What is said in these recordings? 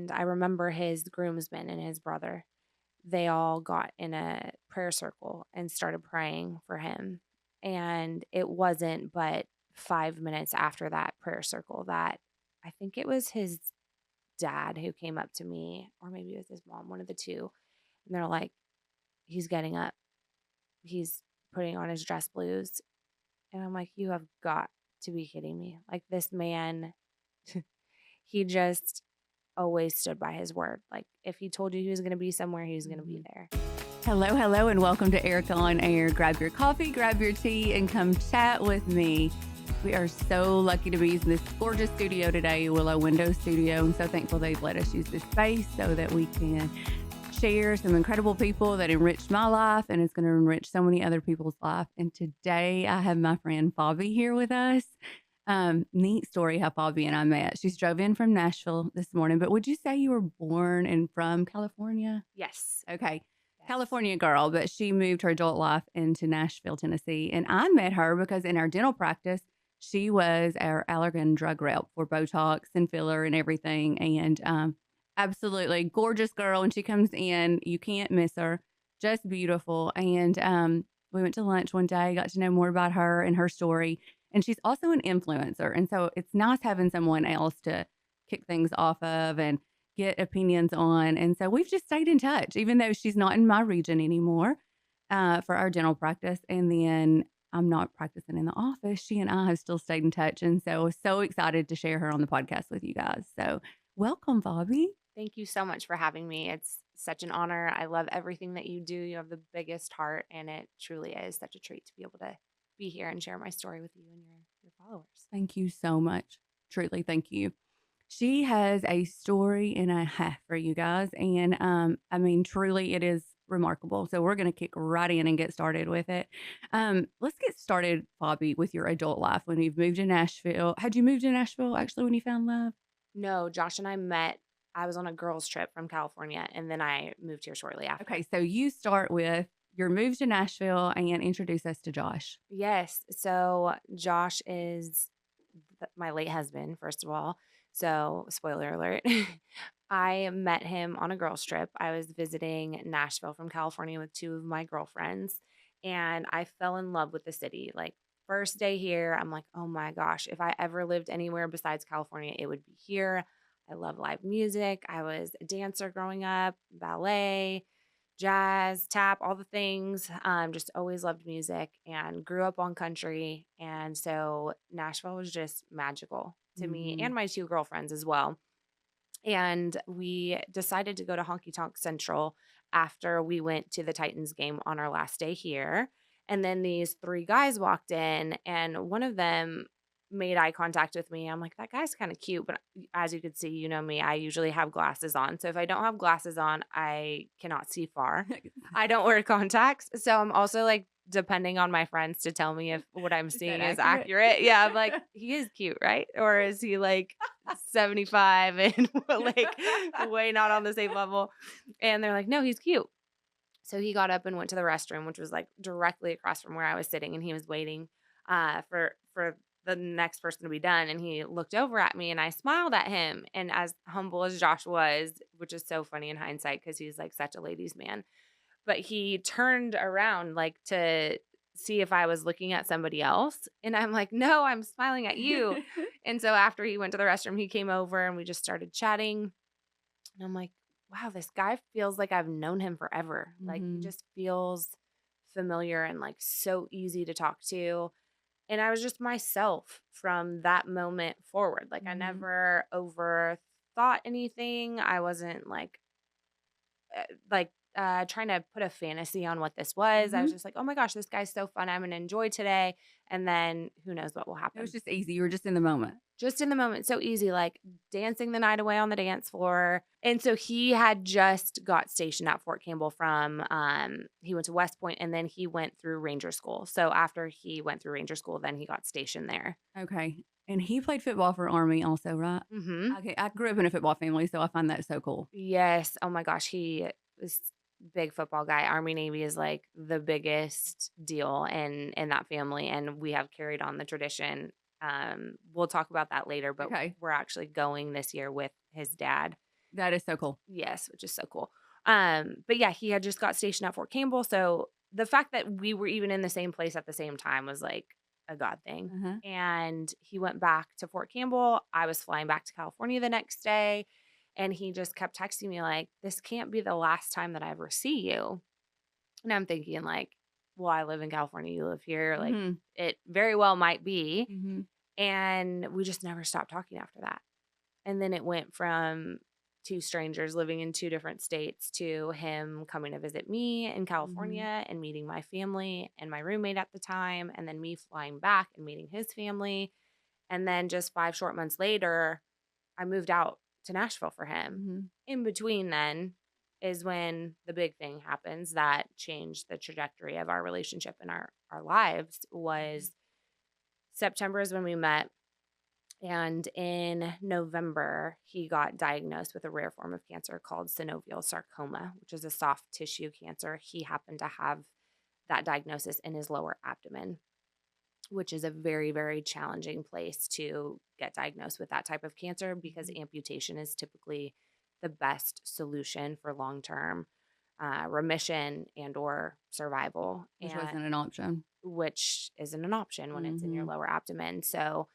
And I remember his groomsmen and his brother, they all got in a prayer circle and started praying for him. And it wasn't but 5 minutes after that prayer circle that I think it was his dad who came up to me, or maybe it was his mom, one of the two. And they're like, he's getting up. He's putting on his dress blues. And I'm like, you have got to be kidding me. Like, this man, he just always stood by his word. Like, if he told you he was going to be somewhere, he was going to be there. Hello, hello, and welcome to Erica on Air. Grab your coffee, grab your tea, and come chat with me. We are so lucky to be using this gorgeous studio today, Willow Window Studio. I'm so thankful they've let us use this space so that we can share some incredible people that enriched my life, and it's going to enrich so many other people's life. And today I have my friend Fabi here with us. Neat story how Fabi and I met. She's drove in from Nashville this morning, but would you say you were born and from California? Yes. Okay. Yes. California girl, but she moved her adult life into Nashville, Tennessee. And I met her because in our dental practice, she was our allergen drug rep for Botox and filler and everything. And absolutely gorgeous girl. When she comes in, you can't miss her. Just beautiful. And we went to lunch one day, got to know more about her and her story. And she's also an influencer. And so it's nice having someone else to kick things off of and get opinions on. And so we've just stayed in touch, even though she's not in my region anymore for our dental practice. And then I'm not practicing in the office. She and I have still stayed in touch. And so excited to share her on the podcast with you guys. So welcome, Fabi. Thank you so much for having me. It's such an honor. I love everything that you do. You have the biggest heart, and it truly is such a treat to be able to be here and share my story with you and your followers. Thank you so much. Truly, thank you. She has a story and a half for you guys. And I mean, truly, it is remarkable. So we're going to kick right in and get started with it. Let's get started, Fabi, with your adult life when you've moved to Nashville. Had you moved to Nashville actually when you found love? No, Josh and I met. I was on a girls' trip from California, and then I moved here shortly after. Okay, so you start with your move to Nashville and introduce us to Josh. Yes. So Josh is my late husband, first of all. So, spoiler alert. I met him on a girls' trip. I was visiting Nashville from California with two of my girlfriends, and I fell in love with the city. Like, first day here, I'm like, oh my gosh, if I ever lived anywhere besides California, it would be here. I love live music. I was a dancer growing up, ballet, jazz, tap, all the things. Just always loved music and grew up on country. And so Nashville was just magical to me and my two girlfriends as well. And we decided to go to Honky Tonk Central after we went to the Titans game on our last day here. And then these three guys walked in, and one of them made eye contact with me. I'm like, that guy's kind of cute. But as you could see, you know me, I usually have glasses on. So if I don't have glasses on, I cannot see far. I don't wear contacts. So I'm also like depending on my friends to tell me if what I'm seeing is accurate. Yeah, I'm like, he is cute, right? Or is he like 75 and like way not on the same level? And they're like, no, he's cute. So he got up and went to the restroom, which was like directly across from where I was sitting, and he was waiting for the next person to be done. And he looked over at me, and I smiled at him. And as humble as Josh was, which is so funny in hindsight because he's like such a ladies' man, but he turned around like to see if I was looking at somebody else. And I'm like, no, I'm smiling at you. And so after he went to the restroom, he came over and we just started chatting. And I'm like, wow, this guy feels like I've known him forever. Like, he just feels familiar and like so easy to talk to. And I was just myself from that moment forward. Like, I never overthought anything. I wasn't trying to put a fantasy on what this was. I was just like, oh my gosh, this guy's so fun. I'm going to enjoy today. And then who knows what will happen. It was just easy. You were just in the moment. Just in the moment. So easy, like dancing the night away on the dance floor. And so he had just got stationed at Fort Campbell from, he went to West Point, and then he went through Ranger School. So after he went through Ranger School, then he got stationed there. Okay. And he played football for Army also, right? Okay. I grew up in a football family, so I find that so cool. Yes. Oh my gosh. He was big football guy. Army Navy is like the biggest deal in that family. And we have carried on the tradition. We'll talk about that later, but we're actually going this year with his dad. That is so cool. Yes, which is so cool. But yeah, he had just got stationed at Fort Campbell, so the fact that we were even in the same place at the same time was like a God thing. Uh-huh. And he went back to Fort Campbell. I was flying back to California the next day, and he just kept texting me like, "This can't be the last time that I ever see you." And I'm thinking like, "Well, I live in California, you live here, like Mhm. it very well might be." Mhm. And we just never stopped talking after that. And then it went from two strangers living in two different states to him coming to visit me in Mhm. California and meeting my family and my roommate at the time, and then me flying back and meeting his family. And then just 5 short months later, I moved out to Nashville for him. Mhm. In between, then is when the big thing happens that changed the trajectory of our relationship and our lives Mhm. was September is when we met, and in November, he got diagnosed with a rare form of cancer called synovial sarcoma, which is a soft tissue cancer. He happened to have that diagnosis in his lower abdomen, which is a very, very challenging place to get diagnosed with that type of cancer because Mhm. amputation is typically the best solution for long-term remission and or survival, Which and wasn't an option. which isn't an option when it's in your Mhm. lower abdomen. So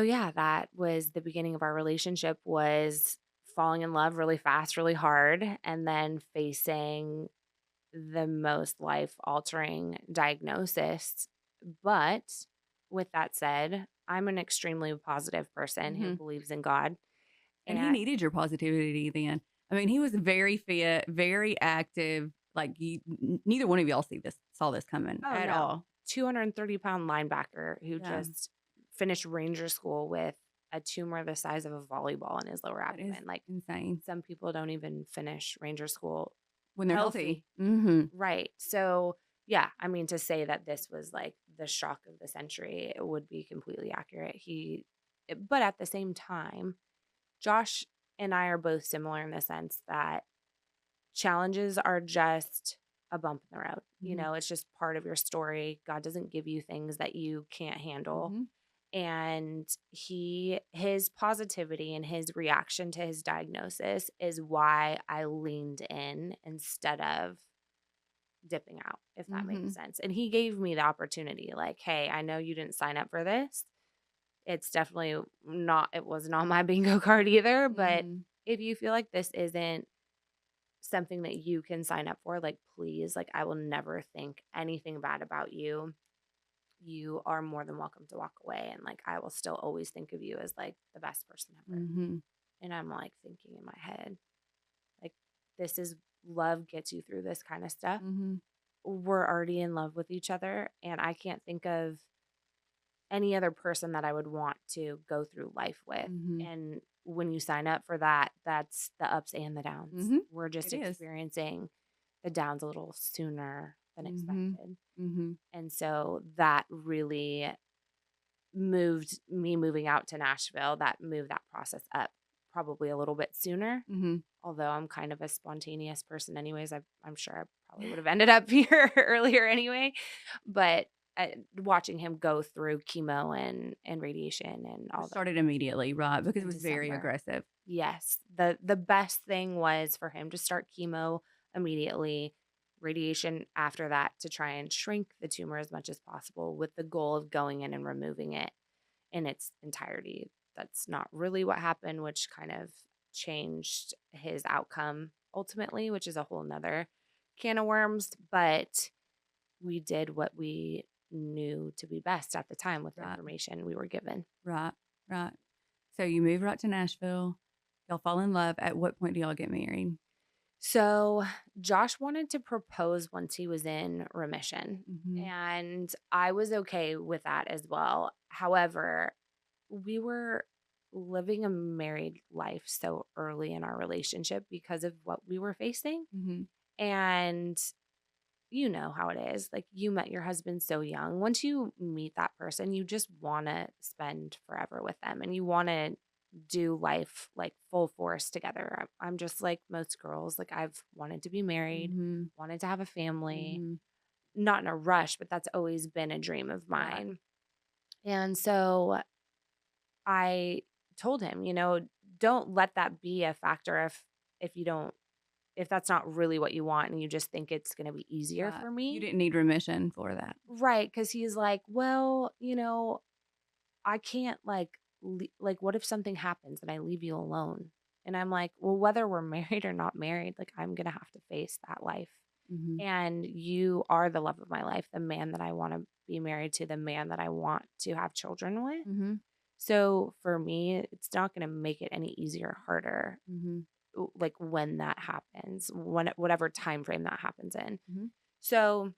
yeah, that was the beginning of our relationship, was falling in love really fast, really hard, and then facing the most life-altering diagnosis. But with that said, I'm an extremely positive person who Mhm. believes in God. And he And needed your positivity then. I mean, he was very fit, very active. Like neither one of y'all saw this coming oh at no, all. 230-pound linebacker who Yeah, just finished Ranger school with a tumor the size of a volleyball in his lower that is abdomen. Like, insane some people don't even finish Ranger school when they're healthy. healthy. Hmm. Right. So, yeah, I mean, to say that this was like the shock of the century, it would be completely accurate. But at the same time, Josh and I are both similar in the sense that challenges are just a bump in the road. You Hmm. know, it's just part of your story. God doesn't give you things that you can't handle. Hmm. And his positivity and his reaction to his diagnosis is why I leaned in instead of dipping out, if that makes Hmm. sense. And he gave me the opportunity, like, "Hey, I know you didn't sign up for this. It's definitely not, it wasn't on my bingo card either. But Hmm. if you feel like this isn't something that you can sign up for, like, please, like, I will never think anything bad about you. You are more than welcome to walk away. And like, I will still always think of you as like the best person ever." Hmm. And I'm like thinking in my head, like, this is love gets you through this kind of stuff. Hmm. We're already in love with each other, and I can't think of any other person that I would want to go through life with. Hmm. And when you sign up for that, that's the ups and the downs. Hmm. We're just It is. experiencing the downs a little sooner than Hmm. expected. Hmm. And so that really moved me moving out to Nashville, that moved that process up probably a little bit sooner. Hmm. Although I'm kind of a spontaneous person anyways, I'm sure I probably would have ended up here earlier anyway. But watching him go through chemo and radiation and Which all that started immediately, right? Because it in was very December. aggressive. Yes, the best thing was for him to start chemo immediately, radiation after that to try and shrink the tumor as much as possible with the goal of going in and removing it in its entirety. That's not really what happened, which kind of changed his outcome ultimately, which is a whole nother can of worms. But we did what we knew to be best at the time with the Right. information we were given. Right. Right. So you move right to Nashville. Y'all fall in love. At what point do y'all get married? So Josh wanted to propose once he was in remission, Hmm. and I was okay with that as well. However, we were living a married life so early in our relationship because of what we were facing. Hmm. And you know how it is. Like, you met your husband so young. Once you meet that person, you just want to spend forever with them and you want to do life like full force together. I'm just like most girls. Like, I've wanted to be married, Hmm. wanted to have a family, Hmm. not in a rush, but that's always been a dream of Right. mine. And so I told him, don't let that be a factor if you don't if that's not really what you want and you just think it's gonna be easier Right. for You me. didn't need remission for that. Right? Because he's like, "Well, I can't, like, what if something happens and I leave you alone?" And I'm like, "Well, whether we're married or not married, like, I'm gonna have to face that life. Mhm. And you are the love of my life, the man that I wanna be married to, the man that I want to have children with. Mhm. So, for me, it's not gonna make it any easier or harder, Mhm. like, when that happens, whatever time frame that happens in." Mhm. So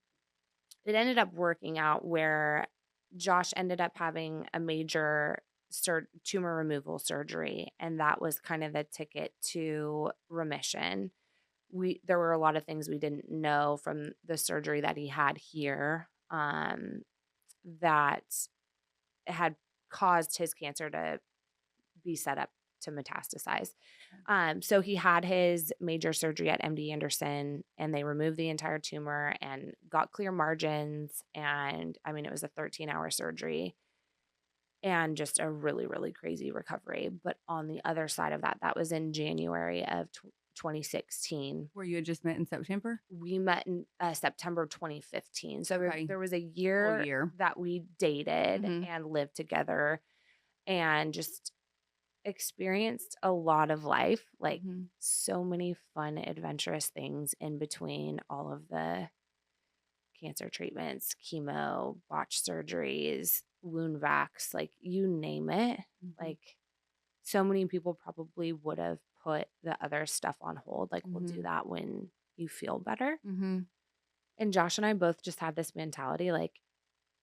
it ended up working out where Josh ended up having a major tumor removal surgery, and that was kind of the ticket to remission. There were a lot of things we didn't know from the surgery that he had here, that had caused his cancer to be set up to metastasize. So he had his major surgery at MD Anderson, and they removed the entire tumor and got clear margins. And I mean, it was a 13-hour surgery and just a really, really crazy recovery. But on the other side of that, that was in January of 2016. Where you had just met in September? We met in September 2015. So Okay. there was a Full year year. that we dated Mhm. and lived together and just experienced a lot of life, like Mhm. so many fun, adventurous things in between all of the cancer treatments, chemo, botched surgeries, wound vacs, like you name it. Mhm. Like so many people probably would have put the other stuff on hold. Like, we'll do Mhm. that when you feel better. Mhm. And Josh and I both just had this mentality like,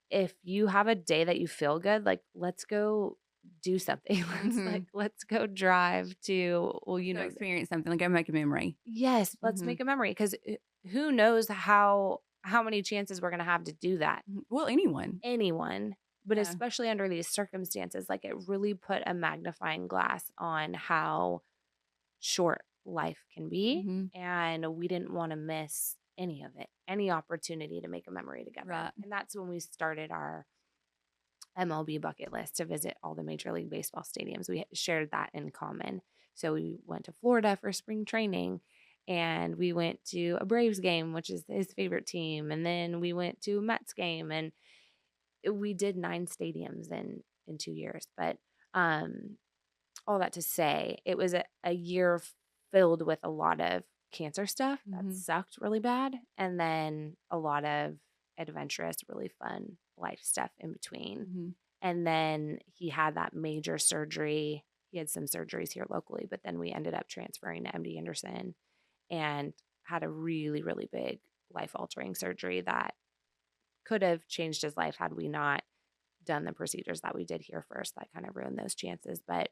if you have a day that you feel good, like, let's go do something. Mhm. Let's go drive to, well, Let's go experience something, like, go make a memory. yes, let's Mhm. make a memory because who knows how many chances we're gonna have to do that. Mhm. Well, anyone. Anyone, but Yeah. especially under these circumstances, like, it really put a magnifying glass on how short life can be, Mhm. and we didn't wanna miss any of it, any opportunity to make a memory together, Right. and that's when we started our MLB bucket list to visit all the Major League Baseball stadiums. We shared that in common. So we went to Florida for spring training and we went to a Braves game, which is his favorite team. And then we went to a Mets game and we did 9 stadiums in 2 years. But um, all that to say, it was a year filled with a lot of cancer stuff that Mhm. sucked really bad. And then a lot of adventurous, really fun life stuff in between. Mhm. And then he had that major surgery. He had some surgeries here locally, but then we ended up transferring to MD Anderson and had a really, really big life altering surgery that could have changed his life had we not done the procedures that we did here first. That kind of ruined those chances. But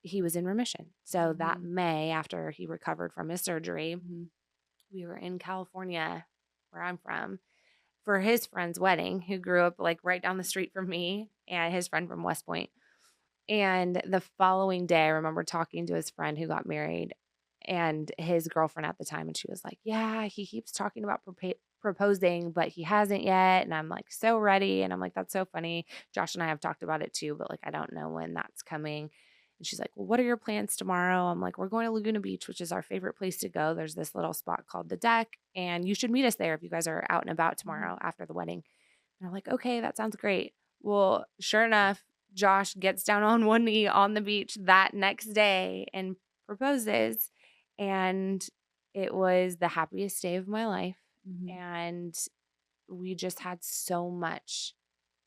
he was in remission. So that Mhm. May, after he recovered from his surgery, Mhm. we were in California, where I'm from, for his friend's wedding, who grew up like right down the street from me and his friend from West Point. And the following day, I remember talking to his friend who got married and his girlfriend at the time. And she was like, "Yeah, he keeps talking about proposing, but he hasn't yet." And I'm like, "So ready." And I'm like, "That's so funny. Josh and I have talked about it too, but like, I don't know when that's coming." And she's like, "Well, what are your plans tomorrow?" I'm like, "We're going to Laguna Beach, which is our favorite place to go. There's this little spot called the Deck, and you should meet us there if you guys are out and about Mhm. tomorrow after the wedding." And I'm like, "Okay, that sounds great." Well, sure enough, Josh gets down on one knee on the beach that next day and proposes. And it was the happiest day of my life. Mhm. And we just had so much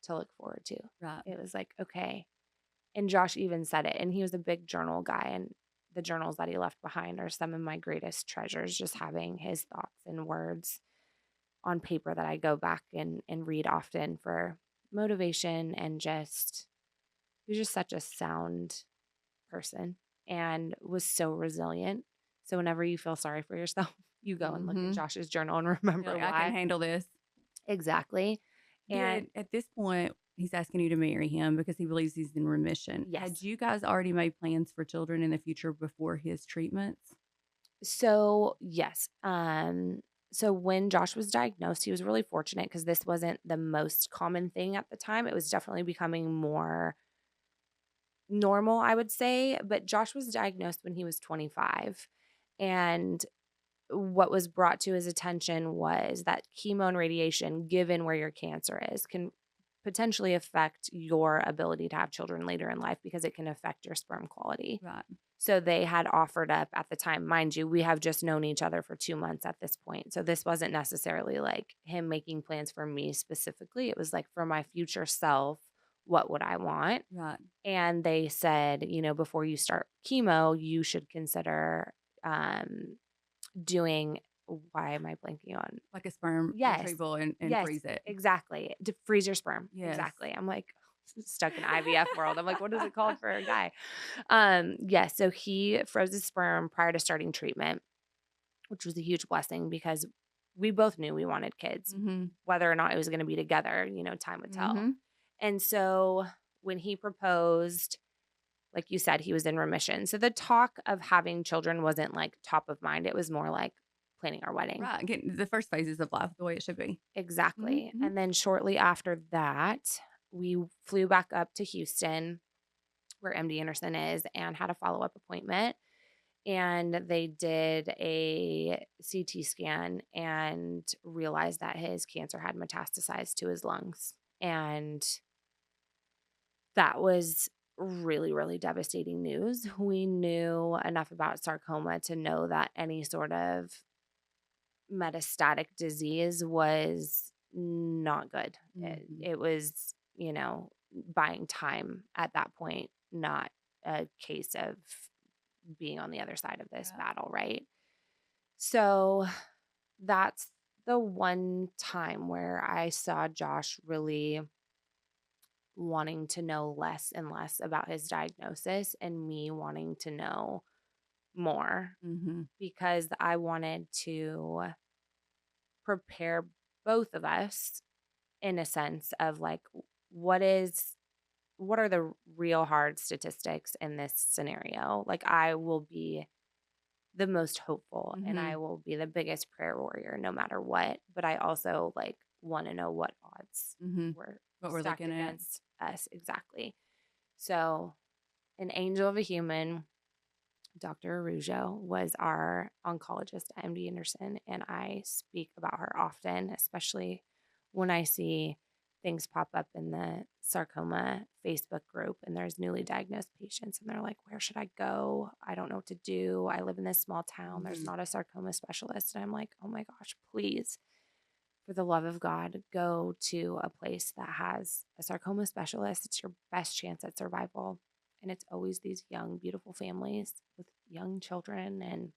to look forward to. Right. It was like, okay. And Josh even said it. And he was a big journal guy. And the journals that he left behind are some of my greatest treasures, just having his thoughts and words on paper that I go back and read often for motivation and just he was just such a sound person and was so resilient. So whenever you feel sorry for yourself, you go and look in Mhm. Josh's journal and You're remember like, "I can why. handle this." Exactly. And Did at this point, he's asking you to marry him because he believes he's in remission. Had yes. you guys already made plans for children in the future before his treatments? So yes. So when Josh was diagnosed, he was really fortunate because this wasn't the most common thing at the time. It was definitely becoming more normal, I would say, but Josh was diagnosed when he was 25. And what was brought to his attention was that chemo and radiation, given where your cancer is, can potentially affect your ability to have children later in life because it can affect your sperm quality. Right. So they had offered up at the time, mind you, we have just known each other for 2 months at this point. So this wasn't necessarily like him making plans for me specifically. It was like for my future self, what would I want? Right. And they said, before you start chemo, you should consider um, doing, why am I blanking on? Like a sperm Yes. retrieval and Yes, freeze it. exactly. To freeze your sperm. Yes. Exactly. I'm like stuck in IVF world. I'm like, what is it called for a guy? Yes. So he froze his sperm prior to starting treatment, which was a huge blessing because we both knew we wanted kids. Mhm. Whether or not it was going to be together, time would tell. Mhm. And so when he proposed, like you said, he was in remission. So the talk of having children wasn't like top of mind. It was more like planning our wedding. Right. Getting the first phases of life the way it should be. Mhm. Exactly. Mhm. And then shortly after that, we flew back up to Houston, where MD Anderson is, and had a follow up appointment. And they did a CT scan and realized that his cancer had metastasized to his lungs. And that was really, really devastating news. We knew enough about sarcoma to know that any sort of metastatic disease was not good. It, Mhm. it was, buying time at that point, not a case of being on the other side of this Right. battle, right? So that's the one time where I saw Josh really wanting to know less and less about his diagnosis and me wanting to know more Mhm. because I wanted to prepare both of us in a sense of like what are the real hard statistics in this scenario. Like I will be the most hopeful and I Mhm. will be the biggest prayer warrior no matter what, but I also like want to know what odds Mhm. were What we're stacked looking at. against us exactly. So an angel of a human, Dr. Arujo, was our oncologist at MD Anderson, and I speak about her often, especially when I see things pop up in the sarcoma Facebook group and there's newly diagnosed patients and they're like, where should I go? I don't know what to do. I live in this small town. There's Mhm. not a sarcoma specialist. And I'm like, oh my gosh, please, for the love of God, go to a place that has a sarcoma specialist. It's your best chance at survival. And it's always these young, beautiful families with young children.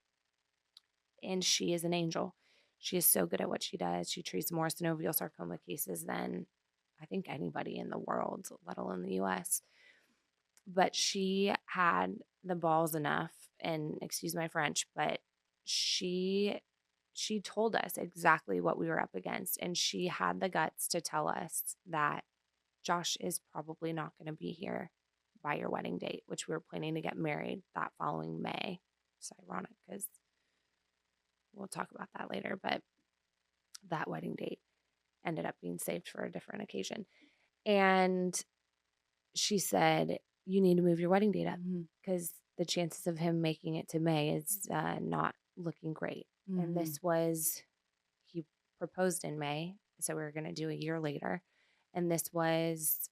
And she is an angel. She is so good at what she does. She treats more synovial sarcoma cases than I think anybody in the world, let alone the US. But she had the balls enough, and excuse my French, but she she told us exactly what we were up against, and she had the guts to tell us that Josh is probably not going to be here by your wedding date, which we were planning to get married that following May. It's ironic because we'll talk about that later, but that wedding date ended up being saved for a different occasion. And she said, you need to move your wedding date up Mhm. because the chances of him making it to May is not looking great. And Mhm. this was, he proposed in May. So we were going to do a year later. And this was,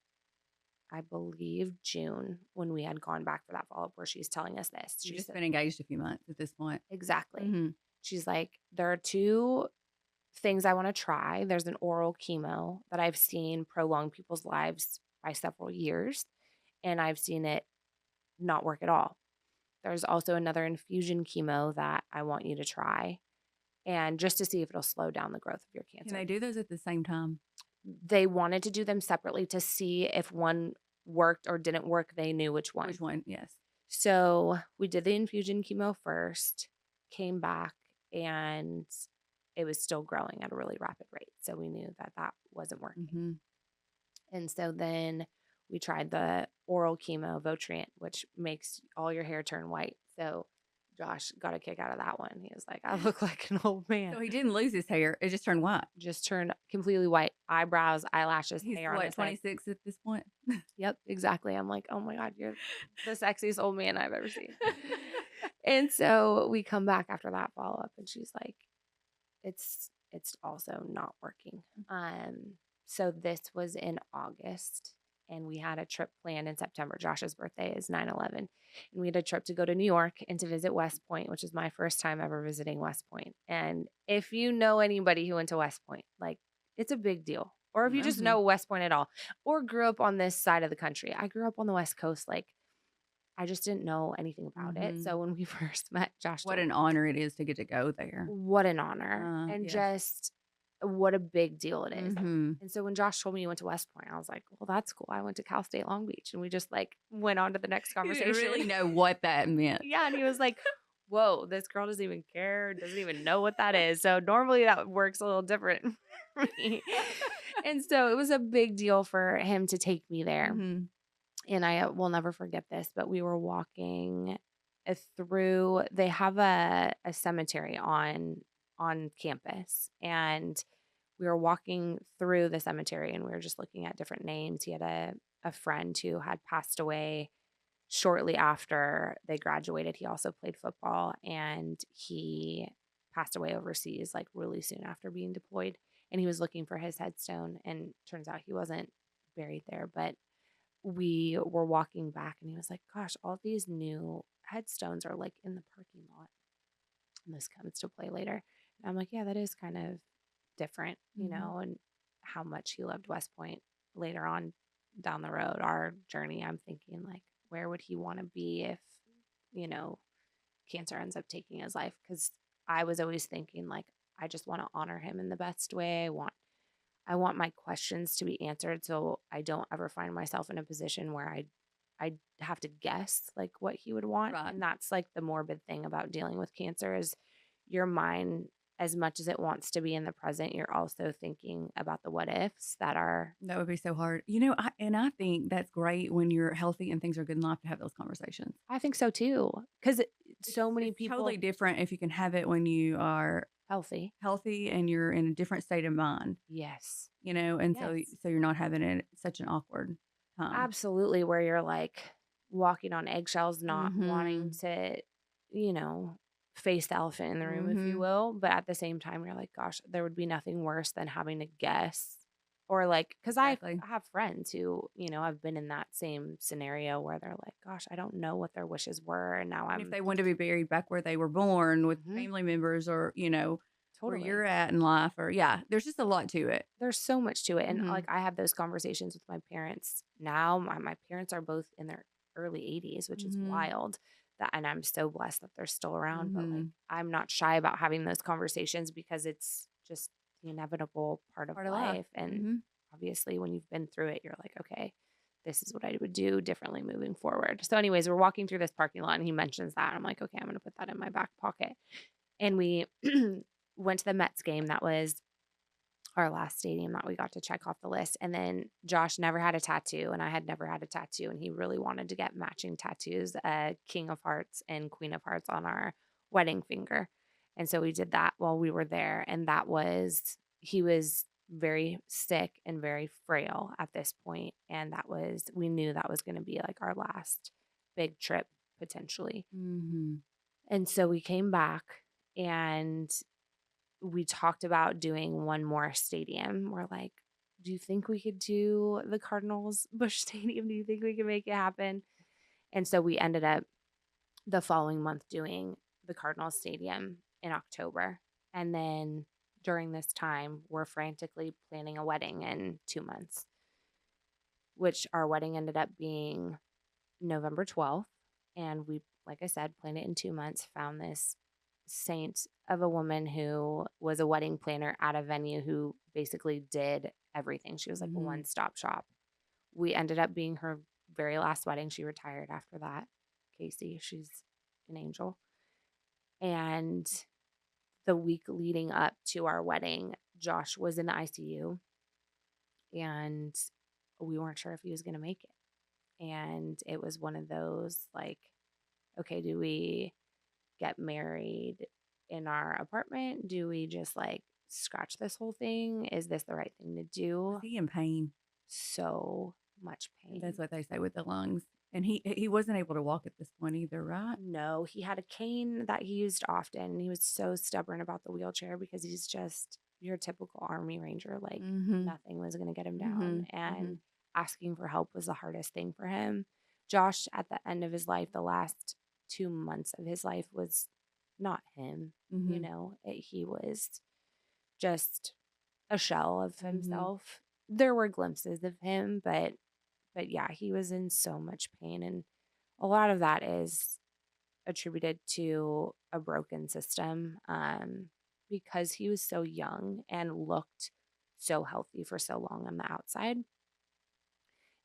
I believe, June when we had gone back for that follow up where she's telling us this. You've She just said, been engaged a few months at this point. exactly. Mhm. She's like, there are two things I want to try. There's an oral chemo that I've seen prolong people's lives by several years, and I've seen it not work at all. There's also another infusion chemo that I want you to try, and just to see if it'll slow down the growth of your Can cancer. they do those at the same time? They wanted to do them separately to see if one worked or didn't work. They knew which one. Which one? Yes. So we did the infusion chemo first, came back, and it was still growing at a really rapid rate. So we knew that that wasn't working. Mhm. And so then we tried the oral chemo, Votrient, which makes all your hair turn white. So Josh got a kick out of that one. He was like, I look like an old man. So he didn't lose his hair. It just turned white. Just turned completely white, eyebrows, eyelashes, He's hair on what, his head. 26 at this point? Yep, exactly. I'm like, "Oh my god, you're the sexiest old man I've ever seen." And so we come back after that follow-up and she's like, it's also not working. So this was in August and we had a trip planned in September. Josh's birthday is 9/11, and we had a trip to go to New York and to visit West Point, which is my first time ever visiting West Point. And if you know anybody who went to West Point, like it's a big deal. Or if you just Mhm. know West Point at all or grew up on this side of the country. I grew up on the West Coast, like I just didn't know anything about it. Mhm. So when we first met, Josh What told an me, honor it is to get to go there. what an honor and Yes. just what a big deal it is. Mhm. And so when Josh told me he went to West Point, I was like, well, that's cool. I went to Cal State Long Beach. And we just like went on to the next He didn't conversation. really know what that meant. Yeah. And he was like, whoa, this girl doesn't even care, doesn't even know what that is. So normally that works a little different for me. And so it was a big deal for him to take me there. Mhm. And I will never forget this, but we were walking through, they have a cemetery on campus, and we were walking through the cemetery and we were just looking at different names. He had a friend who had passed away shortly after they graduated. He also played football and he passed away overseas like really soon after being deployed. And he was looking for his headstone, and turns out he wasn't buried there. But we were walking back and he was like, gosh, all these new headstones are like in the parking lot. And this comes to play later. And I'm like, yeah, that is kind of different, Mhm. and how much he loved West Point later on down the road, our journey. I'm thinking, like, where would he want to be if, you know, cancer ends up taking his life? Because I was always thinking, like, I just want to honor him in the best way. I want my questions to be answered so I don't ever find myself in a position where I have to guess like what he would want. Right. And that's like the morbid thing about dealing with cancer is your mind, as much as it wants to be in the present, you're also thinking about the what ifs that are. That would be so hard. I think that's great when you're healthy and things are good in life to have those conversations. I think so too, because It's so many it's totally people different if you can have it when you are healthy. healthy and you're in a different state of mind, Yes. and so Yes. so you're not having it such an awkward time. Absolutely, where you're like walking on eggshells, not wanting Mhm. to, you know, face the elephant in the room, if you Mhm. will. But at the same time, you're like, gosh, there would be nothing worse than having to guess. Or like, because I Exactly. have friends who, have been in that same scenario where they're like, gosh, I don't know what their wishes were. And now And if I'm, they want to be buried back where they were born with Mhm, family members or, where totally. you're at in life or yeah, there's just a lot to it. There's so much to it. And like, Mhm. I have those conversations with my parents now. My parents are both in their early 80s, which is Mhm. wild. And I'm so blessed that they're still around. But like, Mhm. I'm not shy about having those conversations because it's just the inevitable part of Part of life. life. And Mhm. obviously, when you've been through it, you're like, okay, this is what I would do differently moving forward. So, anyways, we're walking through this parking lot and he mentions that. I'm like, okay, I'm going to put that in my back pocket. And we went to the Mets game. That was our last stadium that we got to check off the list. And then Josh never had a tattoo, and I had never had a tattoo, and he really wanted to get matching tattoos, King of Hearts and Queen of Hearts on our wedding finger. And so we did that while we were there. And he was very sick and very frail at this point. And we knew that was going to be like our last big trip potentially. Mhm. And so we came back and we talked about doing one more stadium. We're like, do you think we could do the Cardinals Bush Stadium? Do you think we can make it happen? And so we ended up the following month doing the Cardinals Stadium in October. And then during this time, we're frantically planning a wedding in 2 months, which our wedding ended up being November 12th. And we, like I said, planned it in 2 months, found this saint of a woman who was a wedding planner at a venue who basically did everything. She was like a Mhm. one-stop shop. We ended up being her very last wedding. She retired after that. Casey, she's an angel. And the week leading up to our wedding, Josh was in the ICU and we weren't sure if he was going to make it. And it was one of those like, okay, do we get married in our apartment? Do we just like scratch this whole thing? Is this the right thing to Was do? he in pain? So much That's pain. what they say with the lungs. And he wasn't able to walk at this point either, right? No, he had a cane that he used often, and he was so stubborn about the wheelchair because he's just your typical Army Ranger. Like, Mhm. nothing was going to get him down, Mhm. and Mhm. asking for help was the hardest thing for him. Josh, at the end of his life, the last 2 months of his life was not him. Mhm. He was just a shell of Mhm. himself. There were glimpses of him, but yeah, he was in so much pain, and a lot of that is attributed to a broken system, because he was so young and looked so healthy for so long on the outside.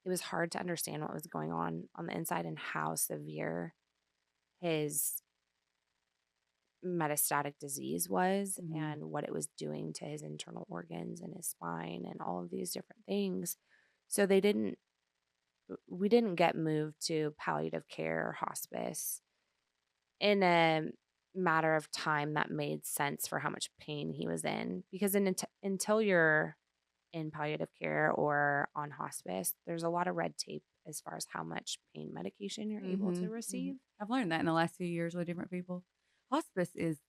It was hard to understand what was going on the inside and how severe his metastatic disease was Mhm. and what it was doing to his internal organs and his spine and all of these different things. So we didn't get moved to palliative care or hospice in a matter of time that made sense for how much pain he was in, because until you're in palliative care or on hospice, there's a lot of red tape as far as how much pain medication you're able to Mhm. Mhm. receive. I've learned that in the last few years with different people. Hospice is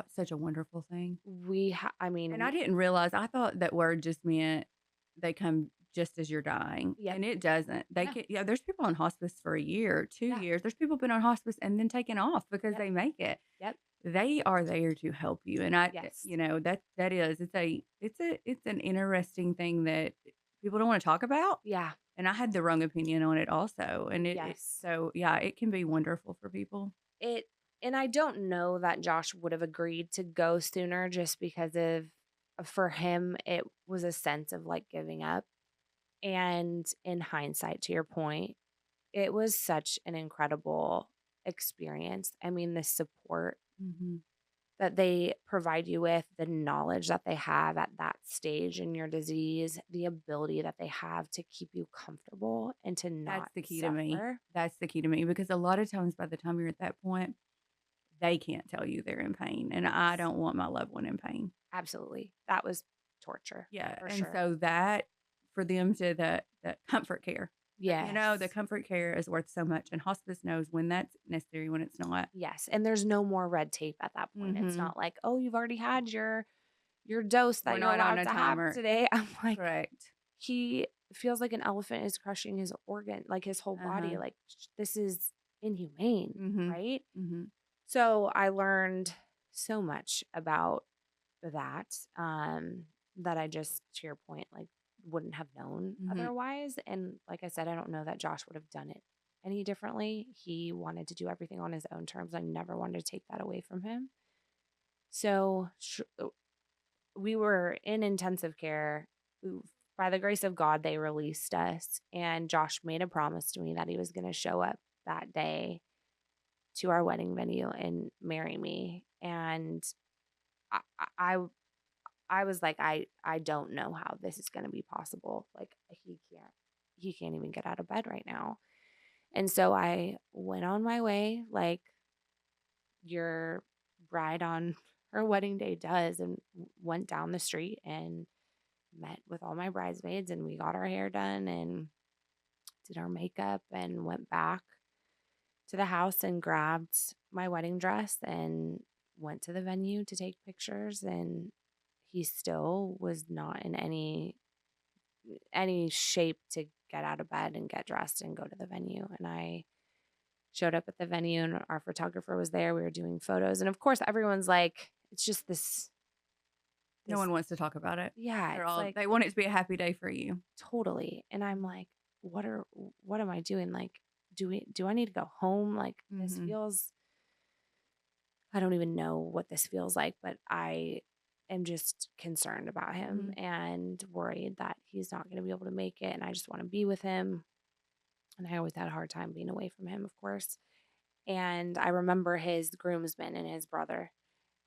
such a wonderful thing. I And mean, I didn't realize I thought that word just meant they come just as you're dying, yep, and it doesn't. They no, can yeah, there's people on hospice for a year, 2 yeah, years. There's people been on hospice and then taken off because yep, they make it. yep, They are there to help you, and yes, that is it's an interesting thing that people don't wanna talk about, yeah, and I had the wrong opinion on it also, and yes. yeah, it can be wonderful for people. It and I don't know that Josh would have agreed to go sooner just because for him it was a sense of like giving up. And in hindsight, to your point, it was such an incredible experience. I mean, the support Mhm. that they provide you with, the knowledge that they have at that stage in your disease, the ability that they have to keep you comfortable and to That's not the key to me. suffer. That's the key to me because a lot of times by the time you're at that point, they can't tell you they're in pain, and I Yes, don't want my loved one in pain. absolutely. That was torture Yeah, for and sure. so that for them to the comfort care, the Yes. comfort care is worth so much, and hospice knows when that's necessary, when it's not. Yes. And there's no more red tape at that point. It's Mhm. not like, oh, you've already had your dose We're that you're not on allowed a to have timer. today. I'm like, Correct. he feels like an elephant is crushing his organ, like his whole body. Uh-huh. Like, this is inhumane, Mhm. right? Mhm. So I learned so much about that, that I just, to your point, like wouldn't have known Mhm. otherwise. And like I said, I don't know that Josh would have done it any differently. He wanted to do everything on his own terms. I never wanted to take that away from him. So we were in intensive care. By the grace of God, they released us, and Josh made a promise to me that he was going to show up that day to our wedding venue and marry me. And I, I, I was like, I don't know how this is going to be possible. Like he can't even get out of bed right now. And so I went on my way, like your bride on her wedding day does, and went down the street and met with all my bridesmaids, and we got our hair done and did our makeup and went back to the house and grabbed my wedding dress and went to the venue to take pictures. And he still was not in any shape to get out of bed and get dressed and go to the venue. And I showed up at the venue, and our photographer was there. We were doing photos, and of course everyone's like, it's just No this one wants to talk about it. yeah, it's like They want it to be a happy day for you. totally. And I'm like, what am I doing? Like, do I need to go home? Like, this Mhm. feels, I don't even know what this feels like, but I am just concerned about him Mhm. and worried that he's not going to be able to make it. And I just want to be with him. And I always had a hard time being away from him, of course. And I remember his groomsmen and his brother,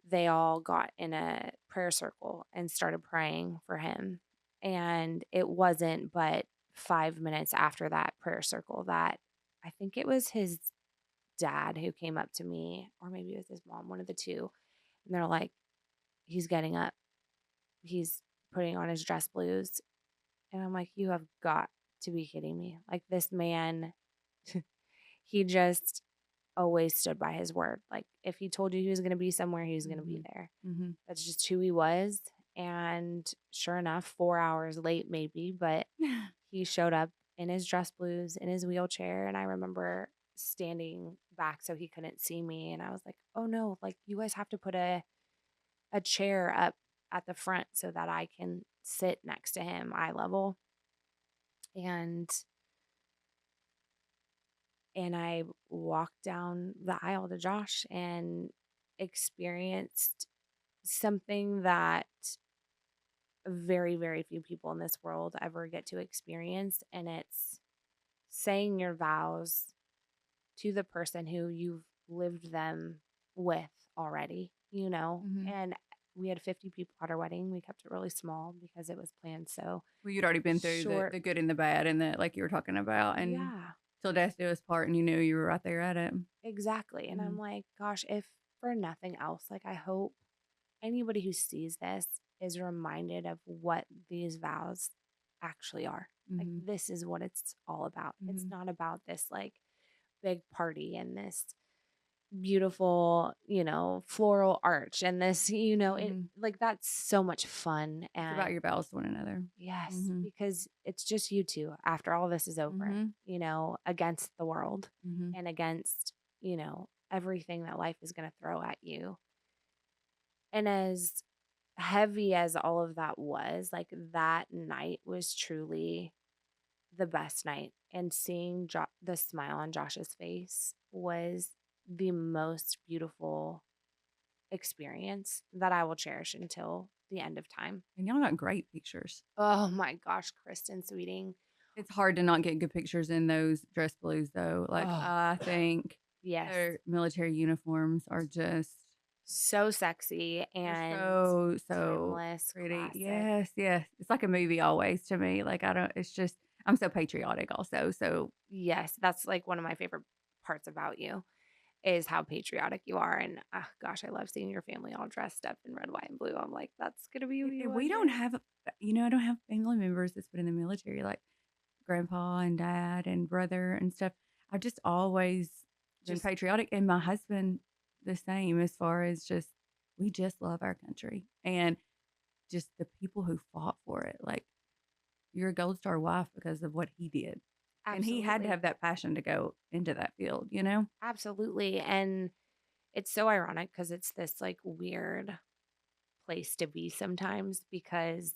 they all got in a prayer circle and started praying for him. And it wasn't but 5 minutes after that prayer circle that I think it was his dad who came up to me, or maybe it was his mom, one of the two. And they're like, he's getting up, he's putting on his dress blues. And I'm like, you have got to be kidding me. Like this man, he just always stood by his word. Like if he told you he was going to be somewhere, he was going to be Mhm. there. Mhm. That's just who he was. And sure enough, 4 hours late, maybe, but he showed up in his dress blues, in his wheelchair. And I remember standing back so he couldn't see me. And I was like, oh no, like you guys have to put a chair up at the front so that I can sit next to him eye level. And I walked down the aisle to Josh and experienced something that very, very few people in this world ever get to experience. And it's saying your vows to the person who you've lived them with already, you know? Mhm. And we had 50 people at our wedding. We kept it really small because it was planned so Well, you'd already been through short. the good and the bad and the like you were talking about, and Yeah, till death do us part, and you knew you were right there at it. exactly. And I'm Mhm. like, gosh, if for nothing else, like I hope anybody who sees this is reminded of what these vows actually are. Like, Mhm. this is what it's all about. It's Mhm. not about this like big party and this beautiful, floral arch and this, it Mhm. like that's so much fun. It's about And your vows to one another. yes, Mhm. because it's just you two after all this is over, Mhm. against the world Mhm. and against, everything that life is going to throw at you. And as heavy as all of that was, like that night was truly the best night. And seeing the smile on Josh's face was the most beautiful experience that I will cherish until the end of time. And y'all got great pictures. Oh my gosh, Kristen Sweeting. It's hard to not get good pictures in those dress blues, though. Like, Oh, I think yes. their military uniforms are just So sexy they're and so timeless, pretty. classic. Yes, yes. It's like a movie always to me. Like, I don't it's just I'm so patriotic also, so Yes, that's like one of my favorite parts about you is how patriotic you are. And gosh, I love seeing your family all dressed up in red, white, and blue. I'm like, that's gonna be me and one we don't day. have I don't have family members that's been in the military, like grandpa and dad and brother and stuff. I've just always been Just patriotic, and my husband the same as far as just we just love our country and just the people who fought for it. Like, you're a gold star wife because of what he did. And he had to absolutely, have that passion to go into that field, you know? absolutely. And it's so ironic because it's this like weird place to be sometimes because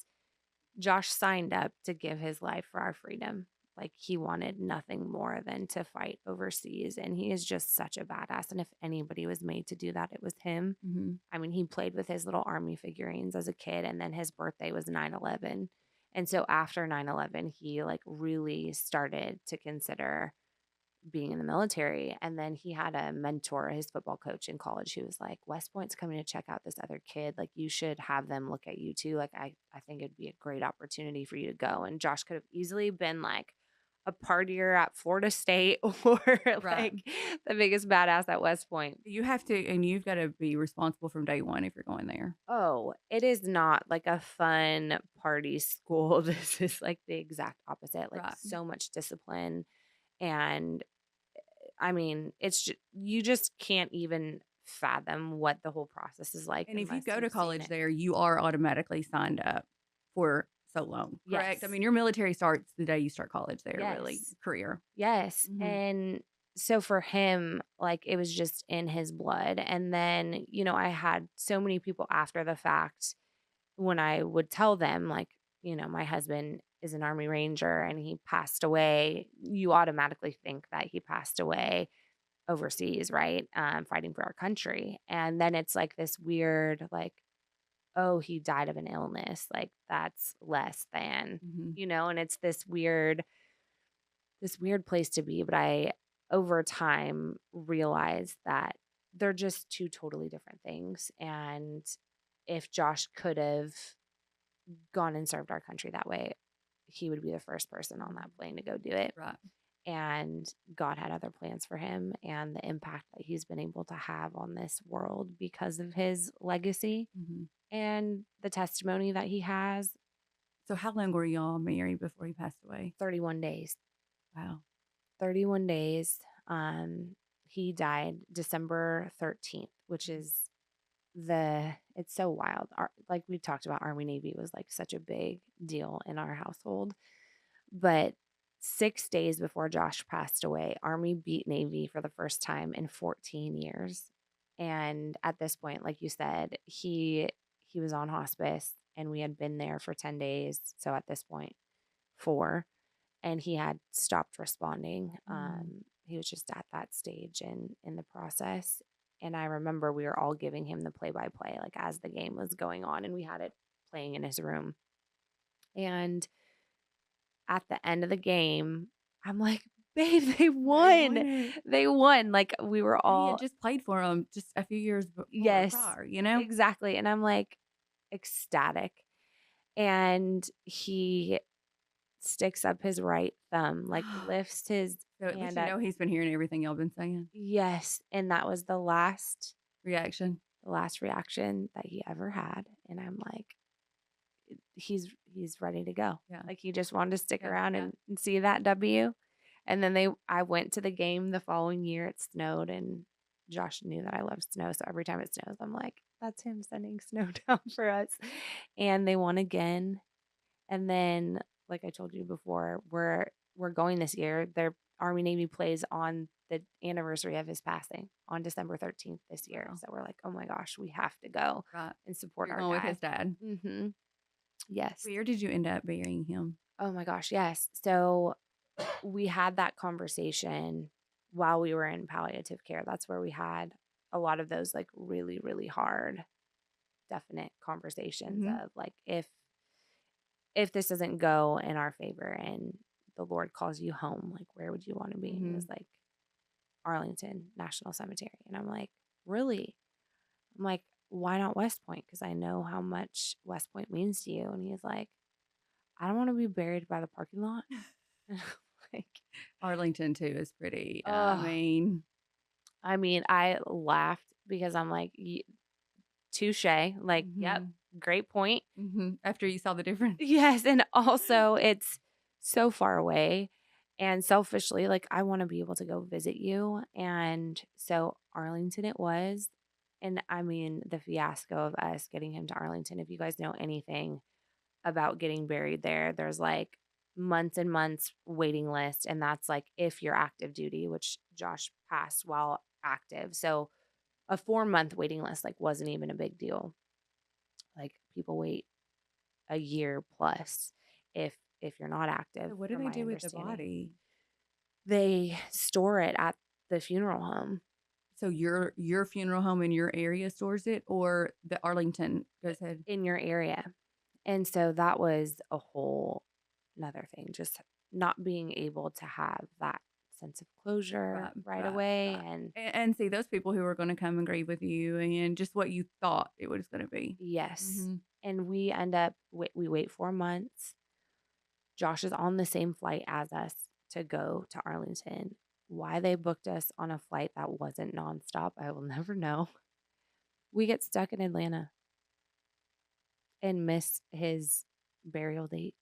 Josh signed up to give his life for our freedom. Like he wanted nothing more than to fight overseas. And he is just such a badass. And if anybody was made to do that, it was him. Mhm. I mean, he played with his little army figurines as a kid, and then his birthday was 9/11. And so after 9/11, he like really started to consider being in the military. And then he had a mentor, his football coach in college, who was like, West Point's coming to check out this other kid. Like, you should have them look at you too. Like, I think it'd be a great opportunity for you to go. And Josh could have easily been like a partier at Florida State or Right. like the biggest badass at West Point. You have to and you've gotta be responsible from day one if you're going there. Oh, it is not like a fun party school. This is like the exact opposite, like Right. so much discipline. And I mean, you just can't even fathom what the whole process is like And if you unless go to you've seen college it. there, you are automatically signed up for so long, correct? I Yes. mean, your military starts the day you start college there, really, Yes. career. Yes. Mhm. And so for him, like it was just in his blood. And then, I had so many people after the fact when I would tell them, like, my husband is an Army Ranger and he passed away, you automatically think that he passed away overseas, right? Fighting for our country. And then it's like this weird, like, oh, he died of an illness. Like, that's less than, Mhm. and it's this weird place to be. But I, over time, realized that they're just two totally different things. And if Josh could have gone and served our country that way, he would be the first person on that plane to go do it. Right. And God had other plans for him and the impact that he's been able to have on this world because of his legacy Mhm. and the testimony that he has. So how long were y'all married before he passed away? 31 days. Wow. 31 days. Um, he died December 13th, which Mhm. is it's so wild. Like we talked about, Army Navy was like such a big deal in our household. But 6 days before Josh passed away, Army beat Navy for the first time in 14 years. And at this point, like you said, he was on hospice and we had been there for 10 days. So at this point, 4, and he had stopped responding. Mm. He was just at that stage in the process. And I remember we were all giving him the play by play, like as the game was going on, and we had it playing in his room. And at the end of the game, I'm like, babe, they They won won. it. They won. Like we were And he had all, just played for him just a few years before yes, prior, you know? exactly. And I'm like ecstatic. And he sticks up his right thumb, like lifts his So at least hand you up. know he's been hearing everything y'all been saying. Yes. And that was Reaction. the last reaction that he ever had. And I'm like, he's ready to go. Yeah. Like he just wanted to stick Yeah. around Yeah. and see that W. And then I went to the game the following year. It snowed and Josh knew that I love snow. So every time it snows, I'm like, that's him sending snow down for us. And they won again. And then, like I told you before, we're going this year. Their Army Navy plays on the anniversary of his passing on December 13th this year. Wow. So we're like, oh my gosh, we have to go Right. and support You're our going with guy. his dad. Mm-hmm. Yes. Where did you end up burying him? Oh my gosh, yes. So we had that conversation while we were in palliative care. That's where we had a lot of those like really, really hard, definite conversations Mhm. of like if this doesn't go in our favor and the Lord calls you home, like where would you want to be? And he was Mhm. like, Arlington National Cemetery. And I'm like, really? I'm like, why not West Point? Because I know how much West Point means to you. And he's like, I don't want to be buried by the parking lot. Like, Arlington too is pretty. oh, I mean, I laughed because I'm like, touche. Like, yep, Mhm. great point. Mhm. After you saw the difference. Yes. And also, it's so far away. And selfishly, like, I want to be able to go visit you. And so, Arlington it was. And I mean, the fiasco of us getting him to Arlington, if you guys know anything about getting buried there, there's like months and months waiting list. And that's like if you're active duty, which Josh passed while active. So, a 4-month waiting list like wasn't even a big deal. Like people wait a year plus if you're not active, So what do from they my do with the understanding. body? They store it at the funeral home So your funeral home in your area stores it, or the Arlington goes ahead? in your area. And so that was a whole another thing, just not being able to have that sense of closure Right, right right, away. right. And And see those people who are going to come and grieve with you, and just what you thought it was going to be. yes. Hmm. And we end up, we wait 4 months. Josh is on the same flight as us to go to Arlington. Why they booked us on a flight that wasn't nonstop, I will never know. We get stuck in Atlanta and miss his burial date.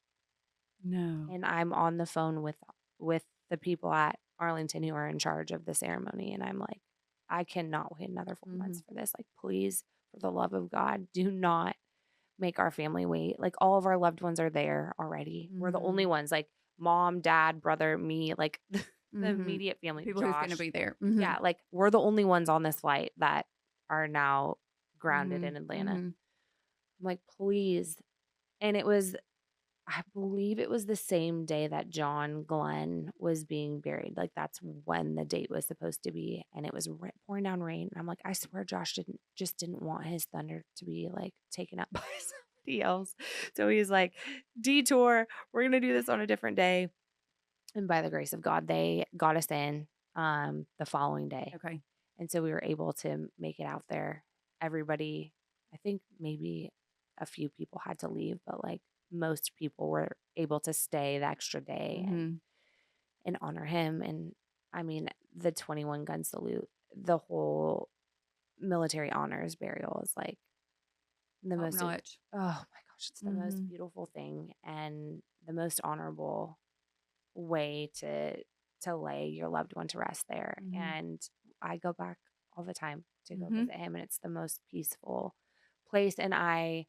No. And I'm on the phone with the people at Arlington who are in charge of the ceremony. And I'm like, I cannot wait another 4 months Hmm. for this. Like, please, for the love of God, do not make our family wait. Like, all of our loved ones are there already. We're the only Hmm. ones, like mom, dad, brother, me, like the Hmm. immediate The family, people who's going to Josh. be there. Hmm. Yeah, like we're the only ones on this flight that are now grounded Hmm. in Atlanta. Hmm. I'm like, please. And it was, I believe it was the same day that John Glenn was being buried. Like that's when the date was supposed to be. And it was pouring down rain. And I'm like, I swear Josh didn't want his thunder to be like taken up by somebody else. So he's like, detour. We're going to do this on a different day. And by the grace of God, they got us in the following day. Okay. And so we were able to make it out there. Everybody, I think maybe a few people had to leave, but like most people were able to stay the extra day Hmm. and honor him. And I mean, the 21 gun salute, the whole military honors burial is like the Top most, oh notch. my God, gosh, it's the most Mhm. beautiful thing and the most honorable way to lay your loved one to rest there. Mhm. And I go back all the time to go Mhm. visit him, and it's the most peaceful place. And I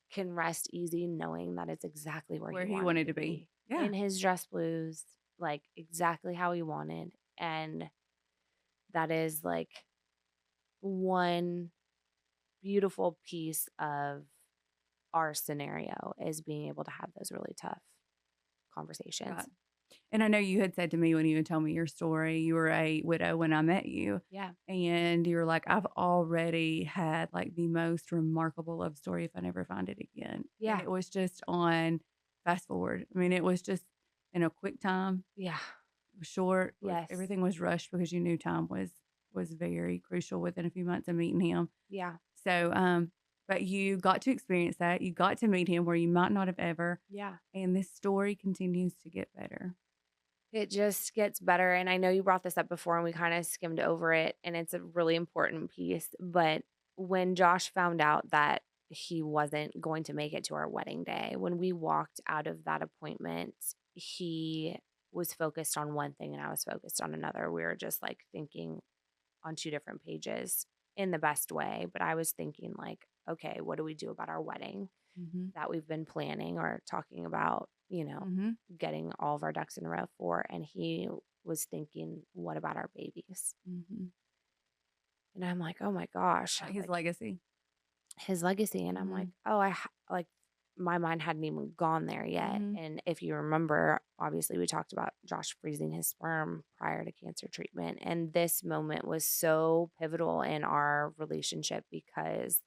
can rest easy knowing that it's exactly where he Where he wanted wanted to to be. be Yeah. in his dress blues, like exactly how he wanted. And that is like one beautiful piece of our scenario is being able to have those really tough conversations. Right. And I know you had said to me when you had told me your story, you were a widow when I met you. Yeah. And you were like, I've already had like the most remarkable love story if I never find it again. And Yeah. it was just on fast forward. I mean, it was just in a quick time, Yeah. it was short, was Yes. everything was rushed because you knew time was very crucial within a few months of meeting him. Yeah. So but you got to experience that. You got to meet him where you might not have ever. Yeah. And this story continues to get better. It just gets better. And I know you brought this up before and we kind of skimmed over it, and it's a really important piece. But when Josh found out that he wasn't going to make it to our wedding day, when we walked out of that appointment, he was focused on one thing and I was focused on another. We were just like thinking on two different pages in the best way. But I was thinking, like, okay, what do we do about our wedding Mhm. that we've been planning or talking about, Mhm. getting all of our ducks in a row for? And he was thinking, what about our babies? Mhm. And I'm like, oh my gosh, Like his like legacy. his legacy. And I'm like, Mhm. oh, like my mind hadn't even gone there yet. Mhm. And if you remember, obviously, we talked about Josh freezing his sperm prior to cancer treatment. And this moment was so pivotal in our relationship because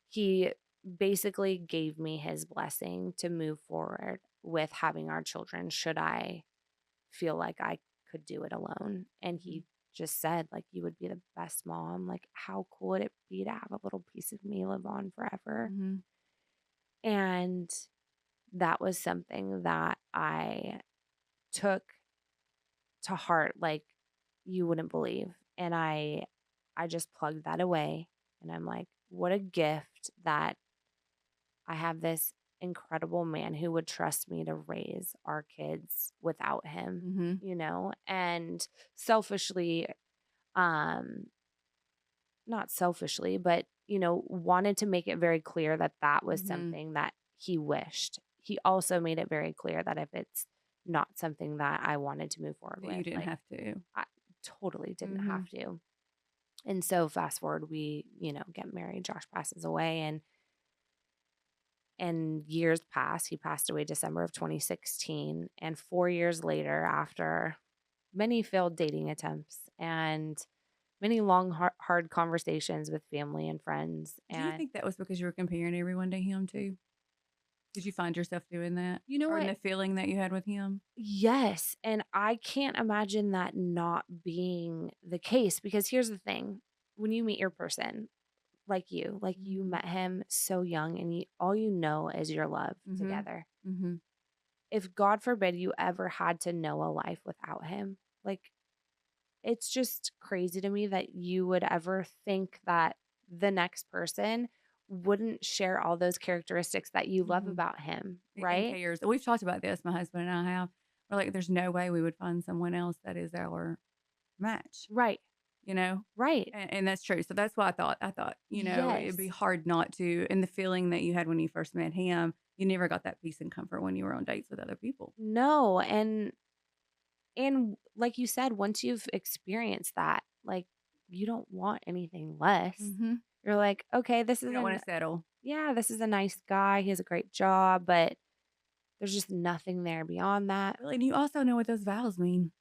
he basically gave me his blessing to move forward with having our children should I feel like I could do it alone. And Mhm. he just said, like, you would be the best mom. Like, how cool would it be to have a little piece of me live on forever? Mhm. And that was something that I took to heart like you wouldn't believe. And I just plugged that away and I'm like, what a gift that I have this incredible man who would trust me to raise our kids without him, Mhm. and selfishly, um, not selfishly, but, wanted to make it very clear that that was Mhm. something that he wished. He also made it very clear that if it's not something that I wanted to move forward That you with, didn't like, have to. I totally didn't have Mhm. to. And so fast forward, we, get married. Josh passes away, and years pass. He passed away December of 2016. And 4 years later, after many failed dating attempts and many long, hard conversations with family and friends. Do you And think that was because you were comparing everyone to him too? Did you find yourself doing that? you know Or in what? the feeling that you had with him? Yes. And I can't imagine that not being the case because here's the thing, when you meet your person, like you Mhm. met him so young and all you know is your love Mhm. together. Mhm. If God forbid you ever had to know a life without him, like, it's just crazy to me that you would ever think that the next person wouldn't share all those characteristics that you love Mhm. about him, And right? cares. We've talked about this, my husband and I have. We're like, there's no way we would find someone else that is our match, Right. you know? Right. And that's true. So that's why I thought, it'd be Yes. hard not to. And the feeling that you had when you first met him, you never got that peace and comfort when you were on dates with other people. No, and like you said, once you've experienced that, like, you don't want anything less. Mhm. You're like, okay, You don't wanna settle. this is a nice guy. He has a great job, but there's just nothing there beyond that. Well, and you also know what those vows mean.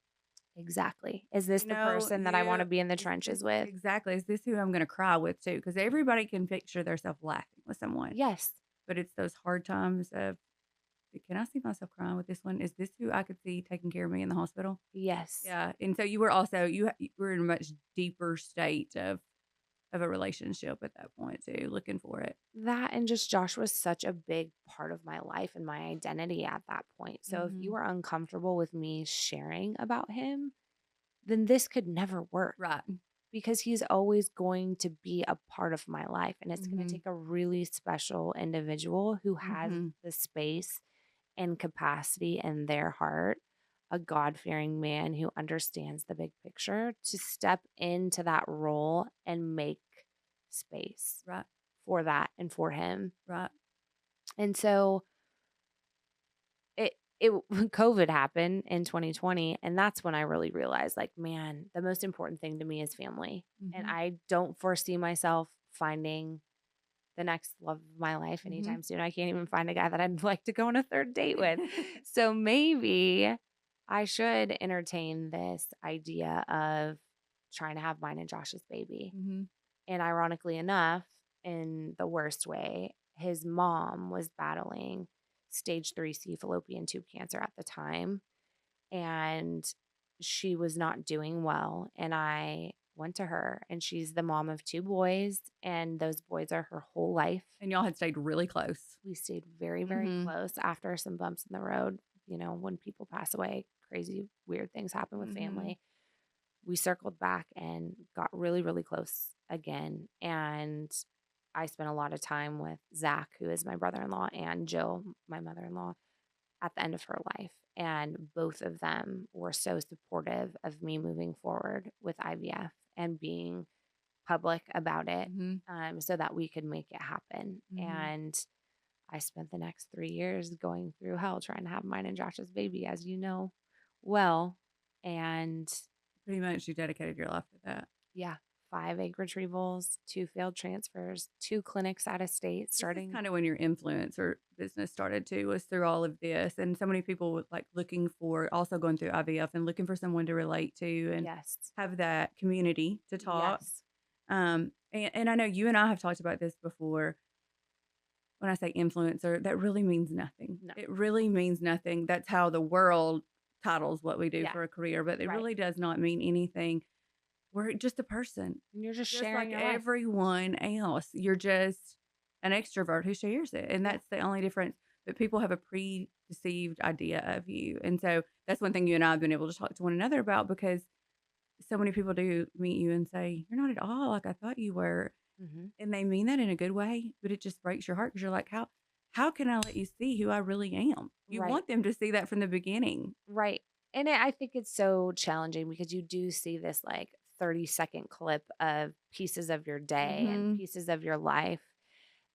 Exactly. Is this the person that I want to be in the Is this trenches with? exactly, is this who I'm gonna cry with too? Because everybody can picture themselves laughing with someone, Yes. but it's those hard times of, "Can I see myself crying with this one? Is this who I could see taking care of me in the hospital?" Yes. Yeah, and so you were also you were in a much deeper state of a relationship at that point too, looking for it. That and just Josh was such a big part of my life and my identity at that point. So if you Mhm. were uncomfortable with me sharing about him, then this could never work. Right. because he's always going to be a part of my life. And it's going to Mhm. take a really special individual who has Mhm. the space and capacity in their heart, a God fearing man who understands the big picture, to step into that role and make space Right. for that and for him. Right. And so it COVID happened in 2020, and that's when I really realized, like, man, the most important thing to me is family. And Mhm. I don't foresee myself finding the next love of my life Mhm. anytime soon. I can't even find a guy that I'd like to go on a third date with. So maybe I should entertain this idea of trying to have mine and Josh's baby. Mhm. And ironically enough, in the worst way, his mom was battling stage 3C fallopian tube cancer at the time. And she was not doing well. And I went to her, and she's the mom of 2 boys, and those boys are her whole life. And y'all had stayed really close. We stayed very, very Mhm. close after some bumps in the road. You know, when people pass away, crazy, weird things happen with Mhm. family. We circled back and got really, really close again. And I spent a lot of time with Zach, who is my brother in law, and Jill, my mother in law, at the end of her life. And both of them were so supportive of me moving forward with IVF and being public about it, Mhm. so that we could make it happen. Mhm. And I spent the next 3 years going through hell trying to have mine and Josh's baby, as you know well. And Pretty much you dedicated your life to that. yeah, 5 egg retrievals, 2 failed transfers, 2 clinics out of state, This is starting. kind of when your influencer business started too, was through all of this. And so many people would like looking for also going through IVF and looking for someone to relate to and Yes. have that community to talk. Yes. And I know you and I have talked about this before. When I say influencer, that really means nothing. No. It really means nothing. That's how the world titles what we do Yeah. for a career, but it Right. really does not mean anything. We're just a person, And you're just just sharing like your life. everyone else. You're just an extrovert who shares it. And Yeah. that's the only difference. But people have a preconceived idea of you. And so that's one thing you and I have been able to talk to one another about because so many people do meet you and say, "You're not at all like I thought you were." Hmm. And they mean that in a good way, but it just breaks your heart because you're like, how can I let you see who I really am? You Right. want them to see that from the beginning. Right. And I think it's so challenging because you do see this like 30-second clip of pieces of your day and Mhm. pieces of your life.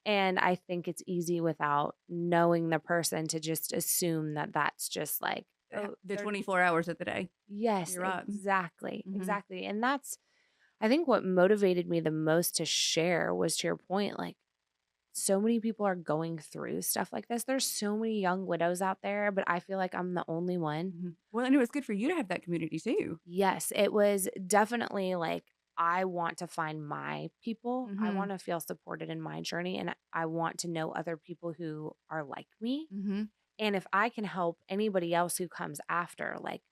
And I think it's easy without knowing the person to just assume that that's just like, oh, The they're, 24 hours of the day. yes, You're right. exactly. Mhm. Exactly. And that's, I think what motivated me the most to share was, to your point, like, so many people are going through stuff like this. There's so many young widows out there, but I feel like I'm the only one. Mhm. Well, and it was good for you to have that community too. Yes, it was definitely like, I want to find my people. I Mhm. want to feel supported in my journey, and I want to know other people who are like me. Mhm. And if I can help anybody else who comes after, like,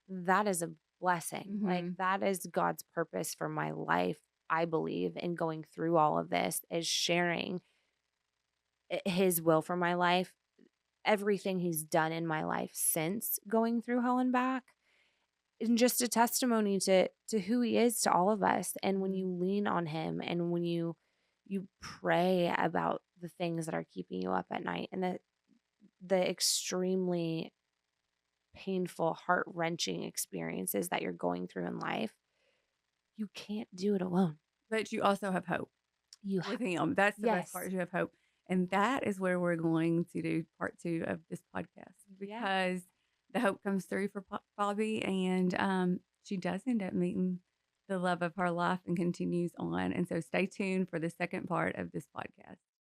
that is a blessing. Like, Mhm. that is God's purpose for my life. I believe in going through all of this is sharing his will for my life, everything he's done in my life since going through hell and back, and just a testimony to who he is to all of us. And when Mhm. you lean on him, and when you pray about the things that are keeping you up at night, and the extremely painful, heart-wrenching experiences that you're going through in life, you can't do it alone. But you also have hope You with have, him. That's the best part yes. is you have hope. And that is where we're going to do part 2 of this podcast Yeah. because the hope comes through for Bobby and she does end up meeting the love of her life and continues on. And so stay tuned for the second part of this podcast.